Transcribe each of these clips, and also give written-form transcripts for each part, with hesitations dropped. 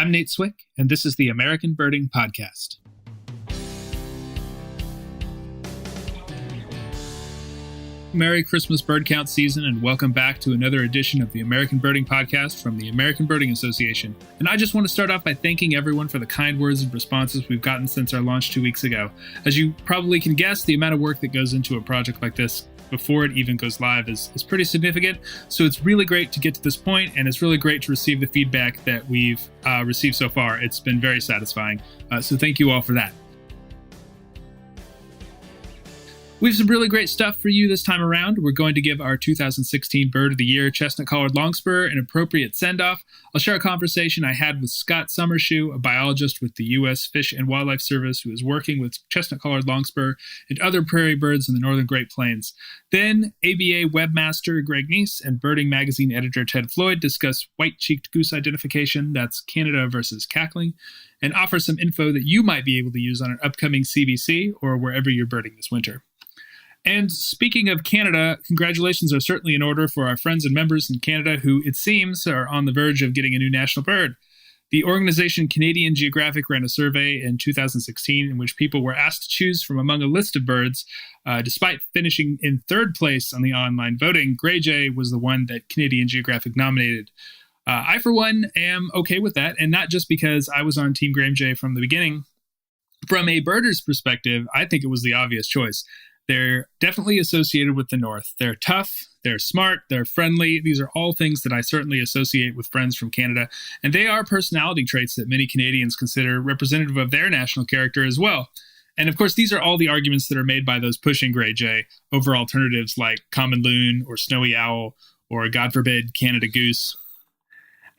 I'm Nate Swick, and this is the American Birding Podcast. Merry Christmas bird count season, and welcome back to another edition of the American Birding Podcast from the American Birding Association. And I just want to start off by thanking everyone for the kind words and responses we've gotten since our launch 2 weeks ago. As you probably can guess, the amount of work that goes into a project like this before it even goes live is pretty significant. So it's really great to get to this point, and it's really great to receive the feedback that we've received so far. It's been very satisfying. So thank you all for that. We have some really great stuff for you this time around. We're going to give our 2016 Bird of the Year Chestnut-collared Longspur an appropriate send-off. I'll share a conversation I had with Scott Somershoe, a biologist with the U.S. Fish and Wildlife Service who is working with chestnut-collared longspur and other prairie birds in the northern Great Plains. Then, ABA webmaster Greg Neise and Birding magazine editor Ted Floyd discuss white-cheeked goose identification, that's Canada versus Cackling, and offer some info that you might be able to use on an upcoming CBC or wherever you're birding this winter. And speaking of Canada, congratulations are certainly in order for our friends and members in Canada who, it seems, are on the verge of getting a new national bird. The organization Canadian Geographic ran a survey in 2016 in which people were asked to choose from among a list of birds. Despite finishing in third place on the online voting, Gray Jay was the one that Canadian Geographic nominated. I, for one, am okay with that, and not just because I was on Team Gray Jay from the beginning. From a birder's perspective, I think it was the obvious choice. They're definitely associated with the North. They're tough, they're smart, they're friendly. These are all things that I certainly associate with friends from Canada. And they are personality traits that many Canadians consider representative of their national character as well. And of course, these are all the arguments that are made by those pushing Gray Jay over alternatives like common loon or snowy owl or, God forbid, Canada goose.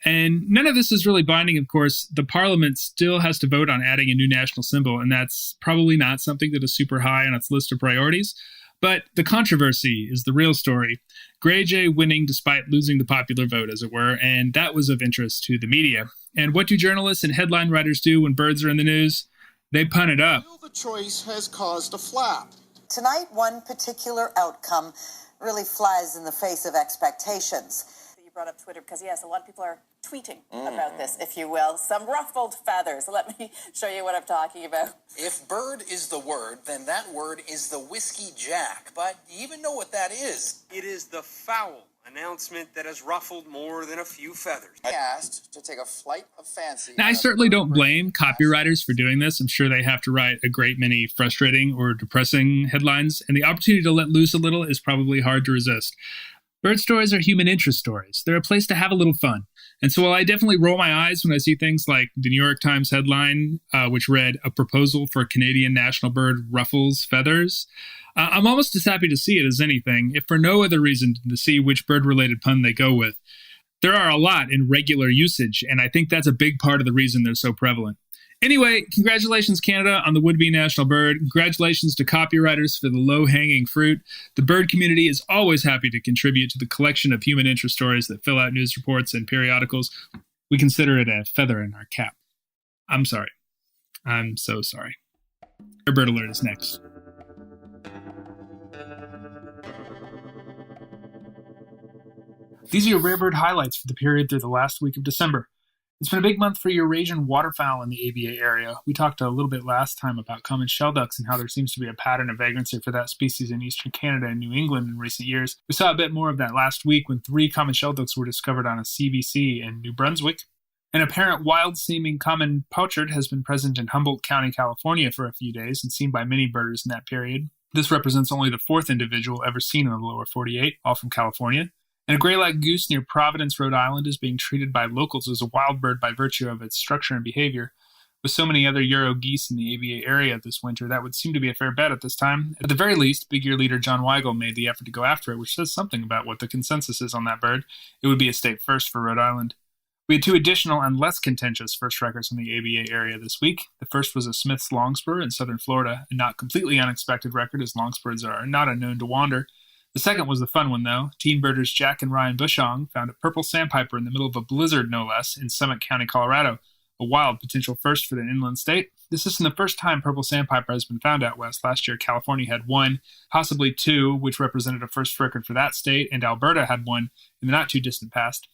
And none of this is really binding, of course. The Parliament still has to vote on adding a new national symbol, and that's probably not something that is super high on its list of priorities. But the controversy is the real story. Gray Jay winning despite losing the popular vote, as it were, and that was of interest to the media. And what do journalists and headline writers do when birds are in the news? They pun it up. The choice has caused a flap. Tonight, one particular outcome really flies in the face of expectations. Brought up Twitter because, yes, a lot of people are tweeting about this, if you will. Some ruffled feathers. Let me show you what I'm talking about. If bird is the word, then that word is the whiskey jack. But do you even know what that is? It is the foul announcement that has ruffled more than a few feathers. I asked to take a flight of fancy. Now, I certainly don't blame copywriters for doing this. I'm sure they have to write a great many frustrating or depressing headlines, and the opportunity to let loose a little is probably hard to resist. Bird stories are human interest stories. They're a place to have a little fun. And so while I definitely roll my eyes when I see things like the New York Times headline, which read, "A proposal for a Canadian national bird ruffles feathers," I'm almost as happy to see it as anything, if for no other reason than to see which bird-related pun they go with. There are a lot in regular usage, and I think that's a big part of the reason they're so prevalent. Anyway, congratulations, Canada, on the would-be national bird. Congratulations to copywriters for the low-hanging fruit. The bird community is always happy to contribute to the collection of human interest stories that fill out news reports and periodicals. We consider it a feather in our cap. I'm sorry. I'm so sorry. Our bird alert is next. These are your rare bird highlights for the period through the last week of December. It's been a big month for Eurasian waterfowl in the ABA area. We talked a little bit last time about common shelducks and how there seems to be a pattern of vagrancy for that species in eastern Canada and New England in recent years. We saw a bit more of that last week when 3 common shelducks were discovered on a CBC in New Brunswick. An apparent wild-seeming common pochard has been present in Humboldt County, California for a few days and seen by many birders in that period. This represents only the 4th individual ever seen in the lower 48, all from California. And a gray-lag goose near Providence, Rhode Island is being treated by locals as a wild bird by virtue of its structure and behavior. With so many other Euro geese in the ABA area this winter, that would seem to be a fair bet at this time. At the very least, big year leader John Weigel made the effort to go after it, which says something about what the consensus is on that bird. It would be a state first for Rhode Island. We had 2 additional and less contentious first records from the ABA area this week. The first was a Smith's Longspur in southern Florida, a not completely unexpected record as longspurs are not unknown to wander. The second was the fun one, though. Teen birders Jack and Ryan Bushong found a purple sandpiper in the middle of a blizzard, no less, in Summit County, Colorado, a wild potential first for the inland state. This isn't the first time purple sandpiper has been found out west. Last year, California had 1, possibly 2, which represented a first record for that state, and Alberta had 1 in the not-too-distant past.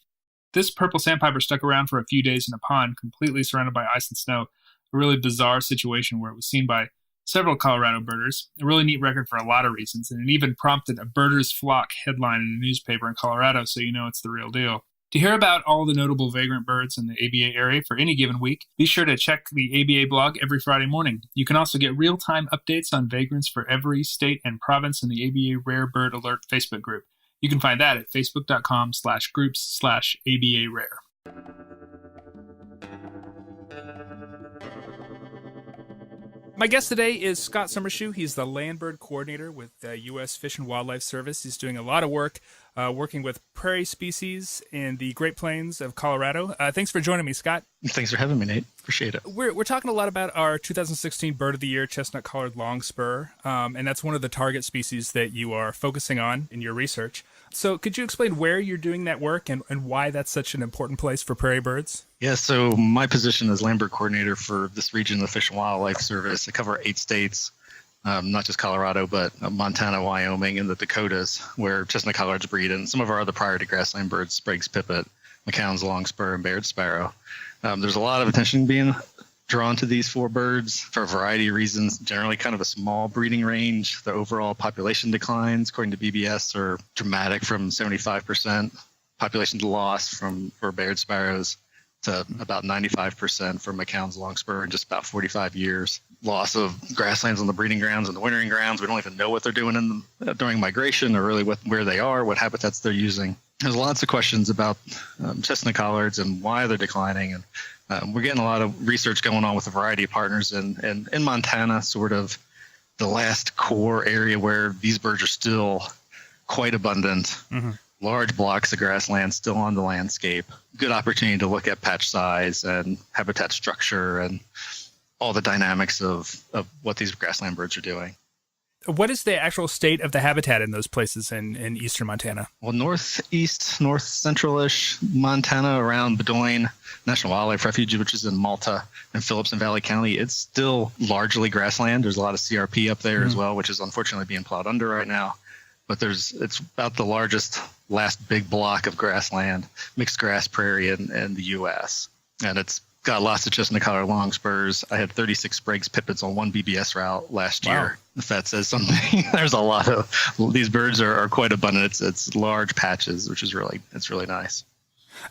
This purple sandpiper stuck around for a few days in a pond completely surrounded by ice and snow, a really bizarre situation where it was seen by several Colorado birders, a really neat record for a lot of reasons, and it even prompted a Birders Flock headline in a newspaper in Colorado, so you know it's the real deal. To hear about all the notable vagrant birds in the ABA area for any given week, be sure to check the ABA blog every Friday morning. You can also get real-time updates on vagrants for every state and province in the ABA Rare Bird Alert Facebook group. You can find that at facebook.com/groups/ABA Rare. My guest today is Scott Somershoe. He's the Landbird coordinator with the U.S. Fish and Wildlife Service. He's doing a lot of work working with prairie species in the Great Plains of Colorado. Thanks for joining me, Scott. Thanks for having me, Nate. Appreciate it. We're talking a lot about our 2016 Bird of the Year Chestnut-collared Longspur, and that's one of the target species that you are focusing on in your research. So could you explain where you're doing that work and why that's such an important place for prairie birds? Yeah, so my position as Landbird coordinator for this region of the Fish and Wildlife Service, I cover 8 states, not just Colorado, but Montana, Wyoming, and the Dakotas, where chestnut-collareds breed, and some of our other priority grassland birds, Sprague's pipit, McCown's longspur, and Baird's sparrow. There's a lot of attention being drawn to these 4 birds for a variety of reasons, generally kind of a small breeding range. The overall population declines, according to BBS, are dramatic from 75% population loss for Baird's sparrows to about 95% for McCown's longspur in just about 45 years. Loss of grasslands on the breeding grounds and the wintering grounds. We don't even know what they're doing in them during migration or really where they are, what habitats they're using. There's lots of questions about chestnut collards and why they're declining. And we're getting a lot of research going on with a variety of partners. And in Montana, sort of the last core area where these birds are still quite abundant. Mm-hmm. Large blocks of grassland still on the landscape. Good opportunity to look at patch size and habitat structure and all the dynamics of what these grassland birds are doing. What is the actual state of the habitat in those places in eastern Montana? Well, northeast, north central-ish Montana around Bedoin National Wildlife Refuge, which is in Malta and Phillips and Valley County, it's still largely grassland. There's a lot of CRP up there as well, which is unfortunately being plowed under right now. But it's about the largest, last big block of grassland, mixed grass prairie in the U.S. And it's got lots of chestnut-collared longspurs. I had 36 Sprague's pipits on one BBS route last year. If that says something, there's a lot of these birds are quite abundant. It's large patches, which is really nice.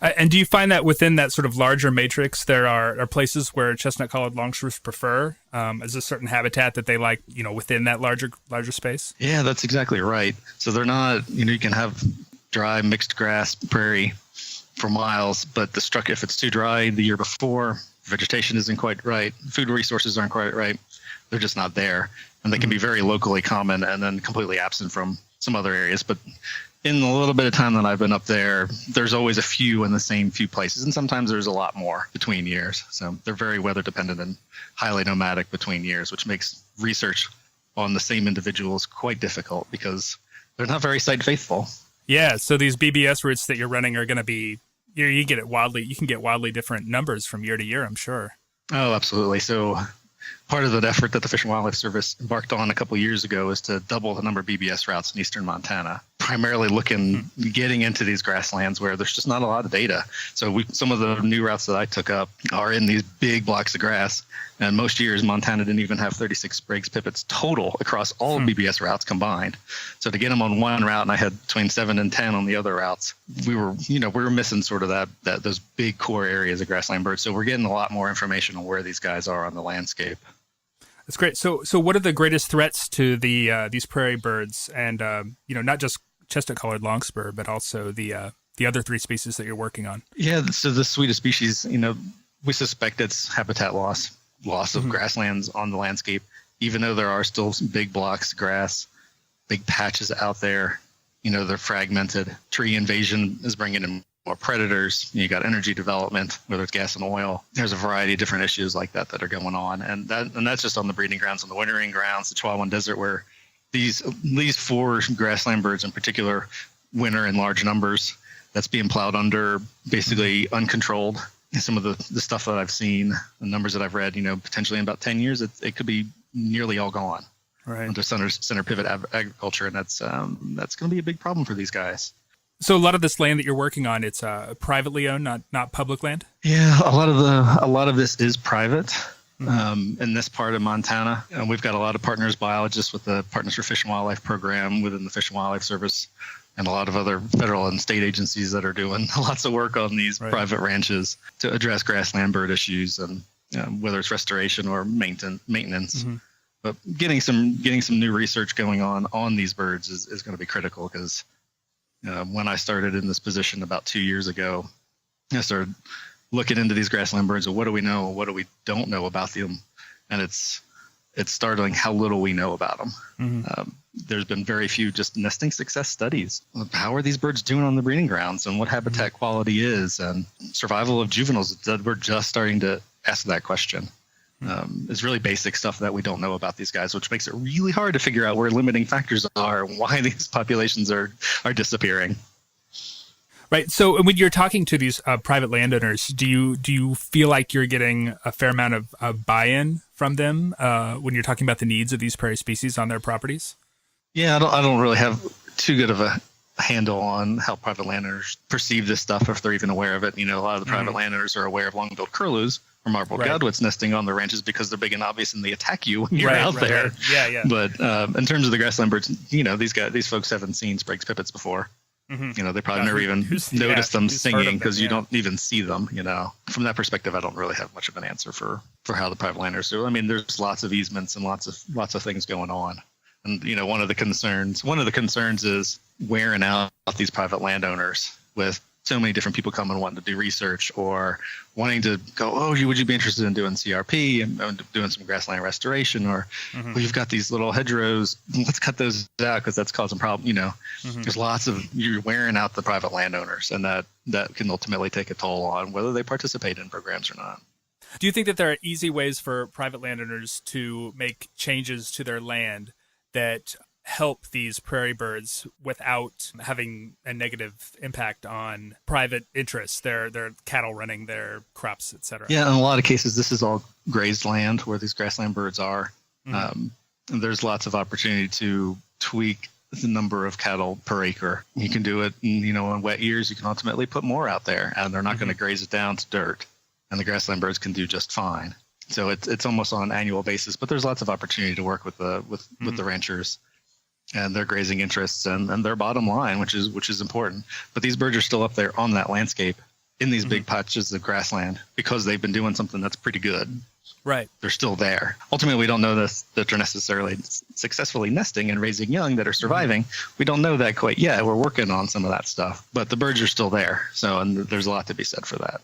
And do you find that within that sort of larger matrix, there are places where chestnut-collared longspurs prefer? Is a certain habitat that they like, within that larger space? Yeah, that's exactly right. So they're not, you can have dry mixed grass prairie for miles, but if it's too dry the year before, vegetation isn't quite right, food resources aren't quite right, they're just not there. And they can be very locally common and then completely absent from some other areas. But in the little bit of time that I've been up there, there's always a few in the same few places. And sometimes there's a lot more between years. So they're very weather dependent and highly nomadic between years, which makes research on the same individuals quite difficult because they're not very site faithful. Yeah. So these BBS routes that you're running are going to be, you can get wildly different numbers from year to year, I'm sure. Oh, absolutely. So part of that effort that the Fish and Wildlife Service embarked on a couple of years ago is to double the number of BBS routes in eastern Montana, primarily getting into these grasslands where there's just not a lot of data. So some of the new routes that I took up are in these big blocks of grass. And most years, Montana didn't even have 36 Sprague's pipits total across all BBS routes combined. So to get them on one route, and I had between 7 and 10 on the other routes, we were missing sort of those big core areas of grassland birds. So we're getting a lot more information on where these guys are on the landscape. That's great. So what are the greatest threats to these prairie birds, and not just chestnut-collared longspur, but also the other 3 species that you're working on? Yeah, so the suite of species, we suspect it's habitat loss of grasslands on the landscape, even though there are still some big blocks of grass, big patches out there. They're fragmented. Tree invasion is bringing in more predators. You got energy development, whether it's gas and oil. There's a variety of different issues like that are going on, and that's just on the breeding grounds, on the wintering grounds, the Chihuahuan Desert, where these 4 grassland birds in particular winter in large numbers. That's being plowed under, basically uncontrolled. And some of the stuff that I've seen, the numbers that I've read, potentially in about 10 years, it could be nearly all gone. Right. Under center pivot agriculture, and that's going to be a big problem for these guys. So a lot of this land that you're working on, it's privately owned, not public land? Yeah, a lot of this is private. In this part of Montana. And we've got a lot of partners, biologists with the Partners for Fish and Wildlife program within the Fish and Wildlife Service, and a lot of other federal and state agencies that are doing lots of work on these private ranches to address grassland bird issues, and whether it's restoration or maintenance. But getting some new research going on these birds is going to be critical, because when I started in this position about 2 years ago, I started looking into these grassland birds and what do we know, what do we don't know about them, and it's startling how little we know about them. There's been very few just nesting success studies. How are these birds doing on the breeding grounds, and what habitat quality is, and survival of juveniles? We're just starting to ask that question. It's really basic stuff that we don't know about these guys, which makes it really hard to figure out where limiting factors are and why these populations are disappearing. Right. So when you're talking to these private landowners, do you feel like you're getting a fair amount of buy-in from them when you're talking about the needs of these prairie species on their properties? Yeah, I don't really have too good of a handle on how private landowners perceive this stuff, if they're even aware of it. A lot of the private landowners are aware of long-billed curlews or marbled godwits nesting on the ranches because they're big and obvious and they attack you when you're out there. Right. Yeah. But in terms of the grassland birds, these folks haven't seen Sprague's pipits before. They probably never even noticed them singing, because you don't even see them. From that perspective, I don't really have much of an answer for how the private landowners do. I mean, there's lots of easements and lots of things going on. And, one of the concerns is wearing out these private landowners with so many different people coming wanting to do research, or wanting to go, would you be interested in doing CRP and doing some grassland restoration, or you've got these little hedgerows, let's cut those out because that's causing problems. There's lots of, you're wearing out the private landowners, and that can ultimately take a toll on whether they participate in programs or not. Do you think that there are easy ways for private landowners to make changes to their land that help these prairie birds without having a negative impact on private interests, their cattle running their crops, etc.? Yeah, in a lot of cases, this is all grazed land where these grassland birds are. And there's lots of opportunity to tweak the number of cattle per acre. You can do it, in wet years, you can ultimately put more out there, and they're not going to graze it down to dirt, and the grassland birds can do just fine. So it's almost on an annual basis, but there's lots of opportunity to work with the ranchers and their grazing interests and their bottom line, which is important. But these birds are still up there on that landscape in these big patches of grassland because they've been doing something that's pretty good. Right. They're still there. Ultimately, we don't know that they're necessarily successfully nesting and raising young that are surviving. We don't know that quite yet. We're working on some of that stuff, but the birds are still there. And there's a lot to be said for that.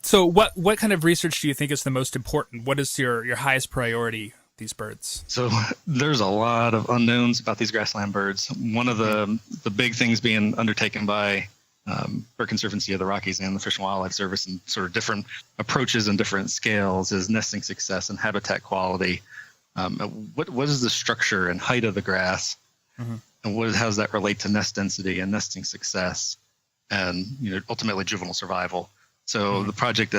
So what kind of research do you think is the most important? What is your highest priority, these birds? So there's a lot of unknowns about these grassland birds. One of the big things being undertaken by Bird Conservancy of the Rockies and the Fish and Wildlife Service, and sort of different approaches and different scales, is nesting success and habitat quality. What is the structure and height of the grass, and how does that relate to nest density and nesting success, and ultimately juvenile survival? So the project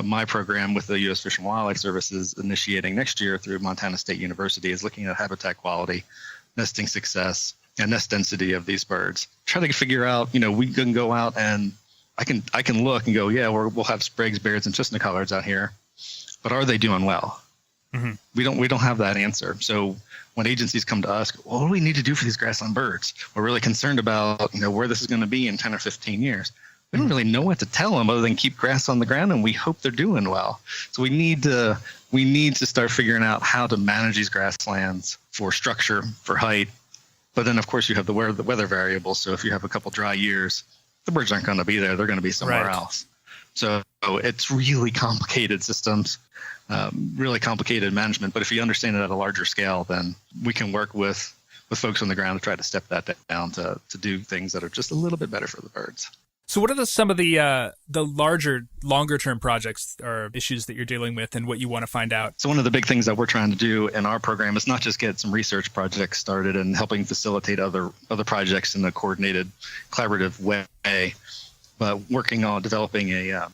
my program with the U.S. Fish and Wildlife Service is initiating next year through Montana State University is looking at habitat quality, nesting success, and nest density of these birds. Try to figure out, we can go out and I can look and go, we'll have Sprague's, Bairds, and Chestnut-collareds out here, but are they doing well? We don't have that answer. So when agencies come to us, what do we need to do for these grassland birds? We're really concerned about, where this is going to be in 10 or 15 years. We don't really know what to tell them other than keep grass on the ground, and we hope they're doing well. So we need to start figuring out how to manage these grasslands for structure, for height. But then, of course, you have the weather variables. So if you have a couple dry years, the birds aren't going to be there. They're going to be somewhere else. So it's really complicated systems, really complicated management. But if you understand it at a larger scale, then we can work with folks on the ground to try to step that down to do things that are just a little bit better for the birds. So what are some of the larger, longer-term projects or issues that you're dealing with and what you want to find out? So one of the big things that we're trying to do in our program is not just get some research projects started and helping facilitate other projects in a coordinated, collaborative way, but working on developing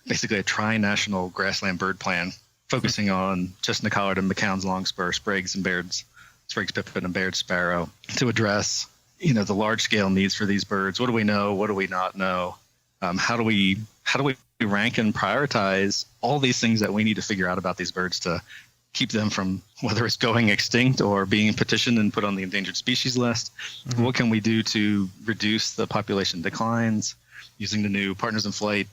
basically a tri-national grassland bird plan focusing on chestnut-collared and McCown's longspur, Sprague's and Baird's, Sprague's pipit and Baird's sparrow, to address the large scale needs for these birds. What do we know? What do we not know? How do we rank and prioritize all these things that we need to figure out about these birds to keep them from, whether it's going extinct or being petitioned and put on the endangered species list? Mm-hmm. What can we do to reduce the population declines using the new Partners in Flight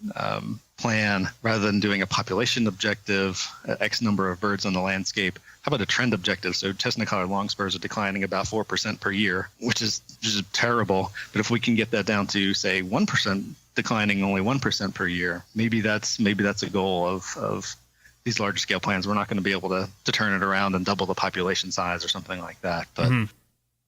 plan, rather than doing a population objective, X number of birds on the landscape? How about a trend objective? So chestnut-collared longspurs are declining about 4% per year, which is just terrible. But if we can get that down to, say, 1%, declining only 1% per year, maybe that's a goal of these large scale plans. We're not going to be able to turn it around and double the population size or something like that. But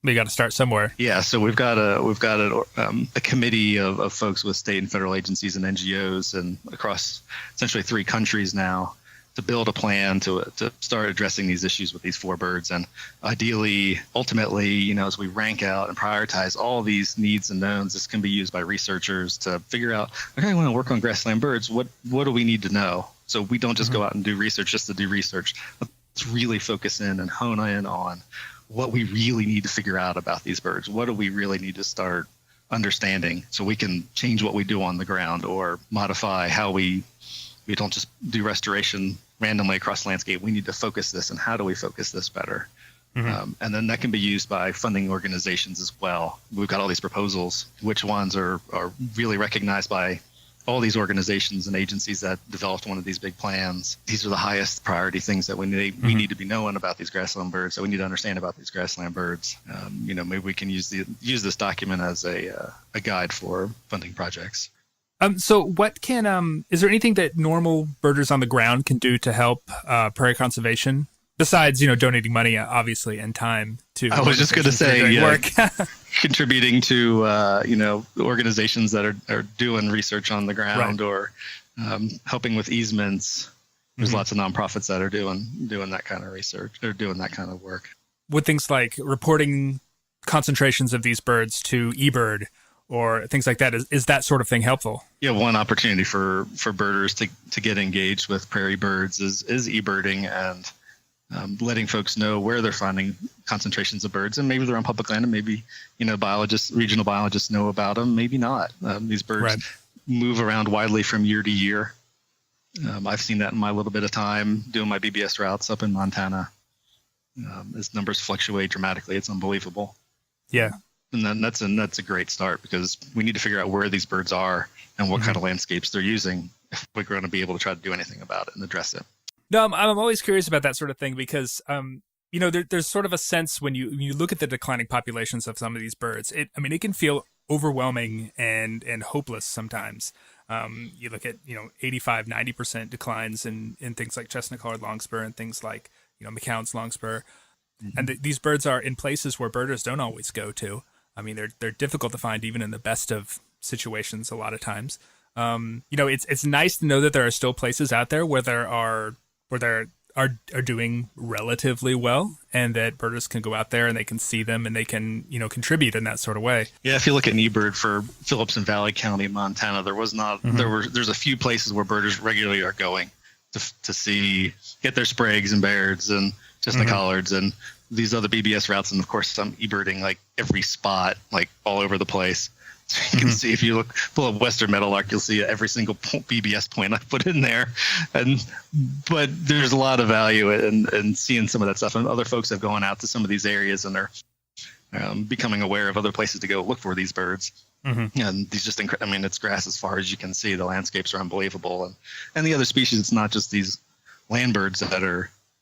we got to start somewhere. Yeah, so we've got a committee of folks with state and federal agencies and NGOs and across essentially 3 countries now to build a plan to start addressing these issues with these 4 birds. And ideally, ultimately, as we rank out and prioritize all these needs and knowns, this can be used by researchers to figure out, okay, I want to work on grassland birds. What do we need to know? So we don't just go out and do research just to do research. Let's really focus in and hone in on what we really need to figure out about these birds. What do we really need to start understanding so we can change what we do on the ground or modify how we don't just do restoration randomly across the landscape. We need to focus this, and how do we focus this better? And then that can be used by funding organizations as well. We've got all these proposals. Which ones are really recognized by all these organizations and agencies that developed one of these big plans? These are the highest priority things that we need to be knowing about these grassland birds, that we need to understand about these grassland birds. Maybe we can use this document as a guide for funding projects. So what is there anything that normal birders on the ground can do to help prairie conservation? Besides, donating money, obviously, and time to. I was just going to say, work. Contributing to, organizations that are doing research on the ground, right, or helping with easements. There's lots of nonprofits that are doing that kind of research or doing that kind of work. Would things like reporting concentrations of these birds to eBird or things like that, is that sort of thing helpful? Yeah, one opportunity for birders to get engaged with prairie birds is eBirding and letting folks know where they're finding concentrations of birds, and maybe they're on public land, and maybe regional biologists know about them, maybe not. These birds move around widely from year to year. I've seen that in my little bit of time doing my BBS routes up in Montana. As numbers fluctuate dramatically, it's unbelievable. Yeah. And then that's a great start, because we need to figure out where these birds are and what kind of landscapes they're using if we're going to be able to try to do anything about it and address it. No, I'm always curious about that sort of thing, because there's sort of a sense when you look at the declining populations of some of these birds, it can feel overwhelming and hopeless sometimes. You look at 85-90% declines in things like chestnut-collared longspur and things like McCown's longspur, and these birds are in places where birders don't always go to. They're difficult to find even in the best of situations a lot of times. It's nice to know that there are still places out there where they are doing relatively well, and that birders can go out there and they can see them and they can contribute in that sort of way. Yeah, if you look at eBird for Phillips and Valley County, Montana, there's a few places where birders regularly are going to get their spragues and bairds and chestnut collards and these other BBS routes, and of course I'm eBirding like every spot, like all over the place. So you can see, if you pull up Western Meadowlark, you'll see every single BBS point I put in there. But there's a lot of value in seeing some of that stuff. And other folks have gone out to some of these areas and they're becoming aware of other places to go look for these birds. And these just it's grass as far as you can see. The landscapes are unbelievable. And the other species, it's not just these land birds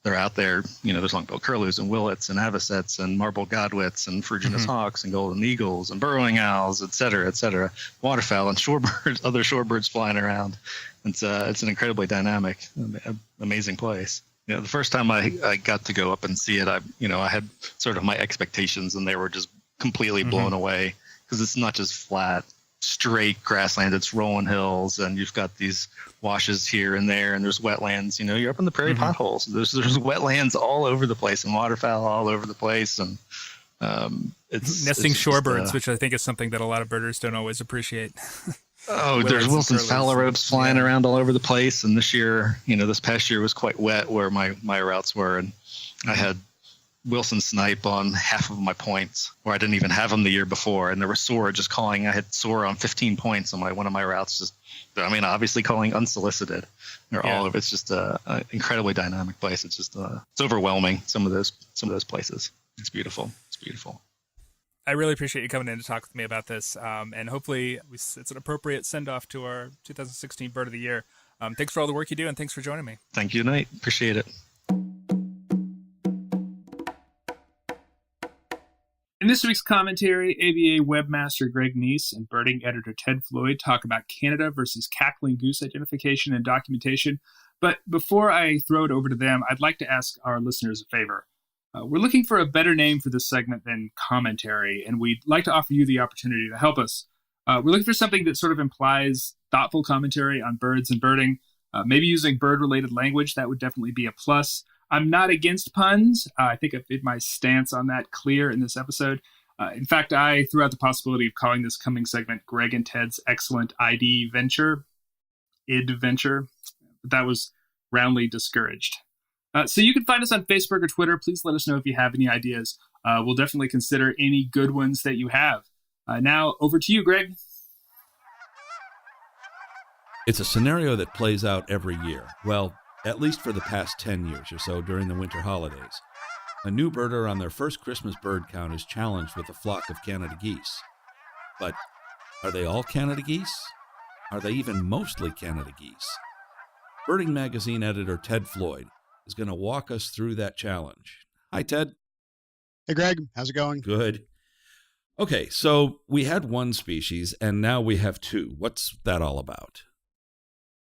they're out there. There's long-billed curlews and willets and avocets and marbled godwits and ferruginous hawks and golden eagles and burrowing owls, et cetera, waterfowl and shorebirds, other shorebirds flying around. It's an incredibly dynamic, amazing place. The first time I got to go up and see it, I had sort of my expectations, and they were just completely blown away, because it's not just flat, straight grassland. It's rolling hills, and you've got these washes here and there, and there's wetlands. You're up in the prairie potholes. There's wetlands all over the place, and waterfowl all over the place, and it's nesting it's shorebirds, which I think is something that a lot of birders don't always appreciate. There's Wilson's phalaropes flying around all over the place, and this past year was quite wet where my routes were, and I had Wilson snipe on half of my points, where I didn't even have them the year before, and there was soar just calling. I had soar on 15 points on one of my routes. Just, I mean, obviously calling unsolicited. They're all of it's just a incredibly dynamic place. It's just it's overwhelming. Some of those places. It's beautiful. It's beautiful. I really appreciate you coming in to talk with me about this, and hopefully it's an appropriate send-off to our 2016 Bird of the Year. Thanks for all the work you do, and thanks for joining me. Thank you, Nate. Appreciate it. In this week's commentary, ABA webmaster Greg Neise and birding editor Ted Floyd talk about Canada versus cackling goose identification and documentation. But before I throw it over to them, I'd like to ask our listeners a favor. We're looking for a better name for this segment than commentary, and we'd like to offer you the opportunity to help us. We're looking for something that sort of implies thoughtful commentary on birds and birding, maybe using bird-related language. That would definitely be a plus. I'm not against puns. I think I've made my stance on that clear in this episode. In fact, I threw out the possibility of calling this coming segment Greg and Ted's Excellent ID Venture, id Venture. But that was roundly discouraged. So you can find us on Facebook or Twitter. Please let us know if you have any ideas. We'll definitely consider any good ones that you have. Now, over to you, Greg. It's a scenario that plays out every year. Well, at least for the past 10 years or so during the winter holidays. A new birder on their first Christmas bird count is challenged with a flock of Canada geese. But are they all Canada geese? Are they even mostly Canada geese? Birding Magazine editor Ted Floyd is going to walk us through that challenge. Hi, Ted. Hey, Greg. How's it going? Good. Okay, so we had one species, and now we have two. What's that all about?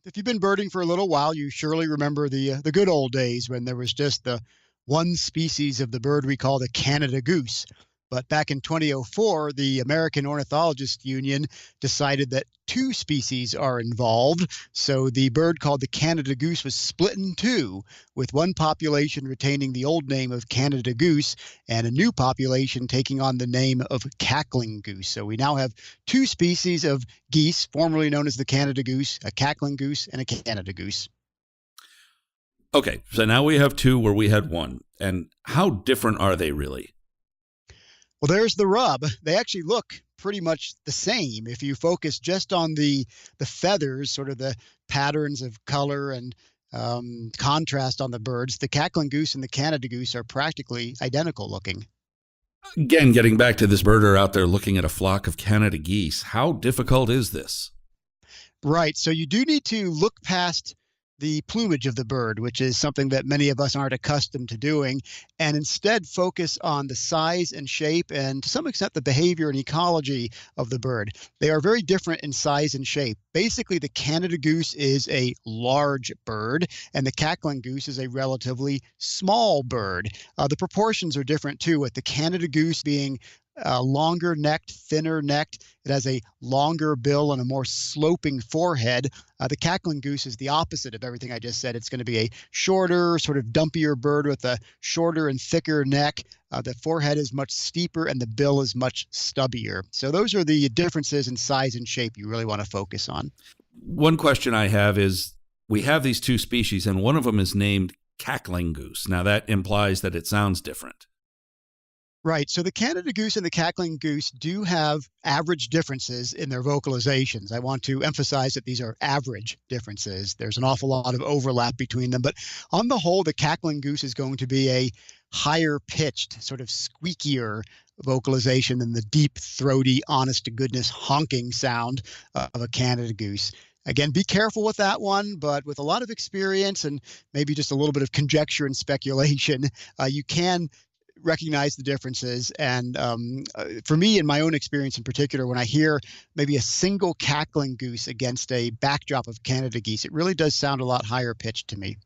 If you've been birding for a little while, you surely remember the good old days when there was just the one species of the bird we call the Canada goose. But back in 2004, the American Ornithologists Union decided that two species are involved. So the bird called the Canada goose was split in two, with one population retaining the old name of Canada goose and a new population taking on the name of cackling goose. So we now have two species of geese, formerly known as the Canada goose, a cackling goose and a Canada goose. Okay, so now we have two where we had one. And how different are they really? Well, there's the rub. They actually look pretty much the same. If you focus just on the feathers, sort of the patterns of color and contrast on the birds, the cackling goose and the Canada goose are practically identical looking. Again, getting back to this birder out there looking at a flock of Canada geese, how difficult is this? Right. So you do need to look past the plumage of the bird, which is something that many of us aren't accustomed to doing, and instead focus on the size and shape and to some extent the behavior and ecology of the bird. They are very different in size and shape. Basically, the Canada goose is a large bird and the cackling goose is a relatively small bird. The proportions are different too, with the Canada goose being longer necked, thinner necked. It has a longer bill and a more sloping forehead. The cackling goose is the opposite of everything I just said. It's going to be a shorter, sort of dumpier bird with a shorter and thicker neck. The forehead is much steeper and the bill is much stubbier. So those are the differences in size and shape you really want to focus on. One question I have is, we have these two species and one of them is named cackling goose. Now that implies that it sounds different. Right. So the Canada goose and the cackling goose do have average differences in their vocalizations. I want to emphasize that these are average differences. There's an awful lot of overlap between them. But on the whole, the cackling goose is going to be a higher pitched, sort of squeakier vocalization than the deep, throaty, honest to goodness honking sound of a Canada goose. Again, be careful with that one, but with a lot of experience and maybe just a little bit of conjecture and speculation, you can recognize the differences. And for me, in my own experience in particular, when I hear maybe a single cackling goose against a backdrop of Canada geese, it really does sound a lot higher pitched to me.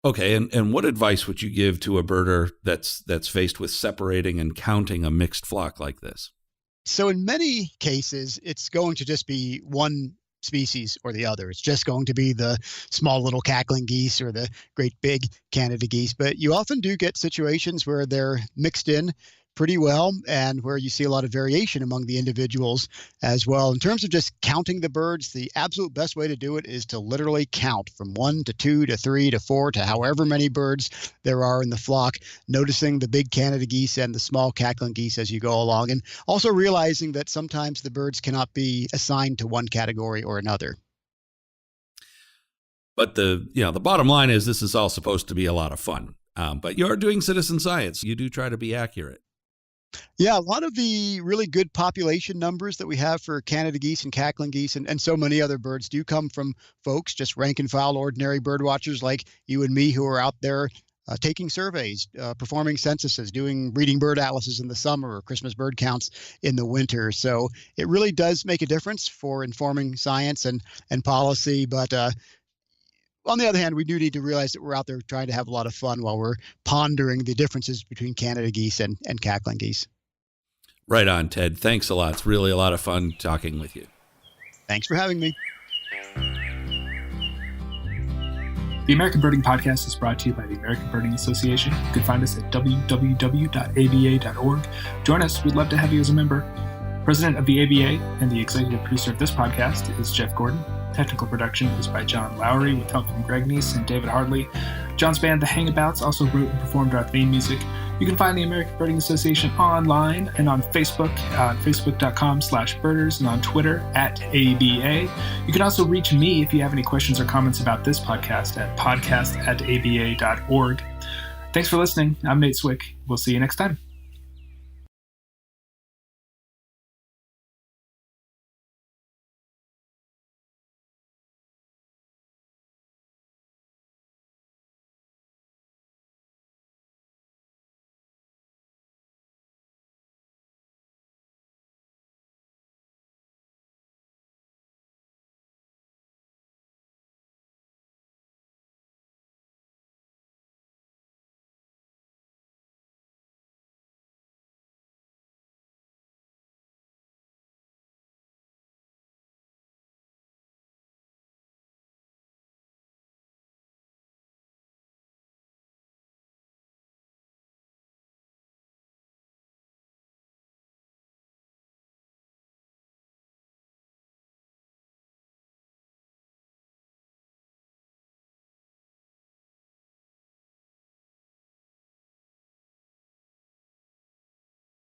Okay, and what advice would you give to a birder that's faced with separating and counting a mixed flock like this? So in many cases, it's going to just be one species or the other. It's just going to be the small little cackling geese or the great big Canada geese. But you often do get situations where they're mixed in pretty well, and where you see a lot of variation among the individuals as well. In terms of just counting the birds, the absolute best way to do it is to literally count from 1 to 2 to 3 to 4 to however many birds there are in the flock, noticing the big Canada geese and the small cackling geese as you go along, and also realizing that sometimes the birds cannot be assigned to one category or another. But the bottom line is this is all supposed to be a lot of fun. But you're doing citizen science. You do try to be accurate. Yeah, a lot of the really good population numbers that we have for Canada geese and cackling geese and so many other birds do come from folks, just rank and file, ordinary bird watchers like you and me who are out there taking surveys, performing censuses, doing breeding bird atlases in the summer or Christmas bird counts in the winter. So it really does make a difference for informing science and policy. But on the other hand, we do need to realize that we're out there trying to have a lot of fun while we're pondering the differences between Canada geese and cackling geese. Right on, Ted. Thanks a lot. It's really a lot of fun talking with you. Thanks for having me. The American Birding Podcast is brought to you by the American Birding Association. You can find us at www.aba.org. Join us. We'd love to have you as a member. President of the ABA and the executive producer of this podcast is Jeff Gordon. Technical production is by John Lowry with help from Greg Neise and David Hartley. John's band, The Hangabouts, also wrote and performed our theme music. You can find the American Birding Association online and on Facebook at facebook.com/birders and on Twitter at ABA. You can also reach me if you have any questions or comments about this podcast at podcast@aba.org. Thanks for listening. I'm Nate Swick. We'll see you next time.